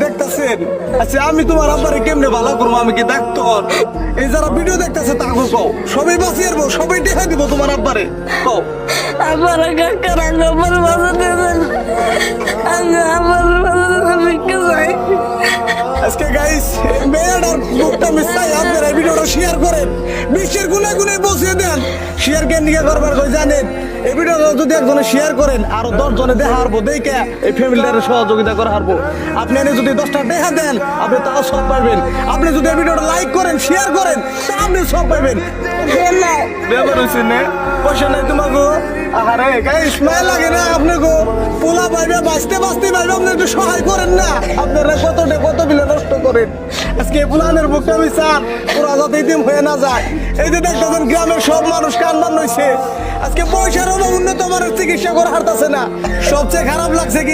দেখতেছেন আচ্ছা আমি তোমার আব্বারে কেমনে ভালো করবো? আমি কি ডাক্তার? এই যারা ভিডিও দেখতেছে তাকে কও সবাই বাঁচিয়ে আসবো, সবাই দেখা দিব তোমার আব্বারে। কও আমার কাকার আমার বাজাতে আমার ভিক্ষা চাই। আজকে গাইস মেয়েটার মুখটা মিশাই আপনারা এই ভিডিওটা শেয়ার করেন, বিশ্বের গুনে গুনে পৌঁছে দেন। শেয়ার কেন নিয়ে করবার কই জানেন? এই ভিডিওটা যদি একজনে শেয়ার করেন আরো 10 জনে দেখা হারবো, দেখে এই ফ্যামিলিটার সহযোগিতা করা হারবো। আপনি এনে যদি 10টা দেখা দেন আপনি তাও সব পাইবেন। আপনি যদি এই ভিডিওটা লাইক করেন শেয়ার করেন তা আপনি সব পাইবেন। ব্যাপার হয়েছে না পয়সা নাই তোমাকে। আরে গাইস মায়া লাগে না আপনাকে? পোলা পাইবে বাঁচতে বাঁচতে পাইবে, আপনি একটু সহায় করেন না। আপনারা কত বিলে নষ্ট করেন। আজকে পুলানের বুকটা আমি চান পুরা যাতে ইতিম হয়ে না যায়। এই যে দেখতেছেন গ্রামের সব মানুষ কান্নান হয়েছে। আজকে পয়সার অভাব উন্নত মানের চিকিৎসা করা হারতাছে না। সবচেয়ে খারাপ লাগছে কি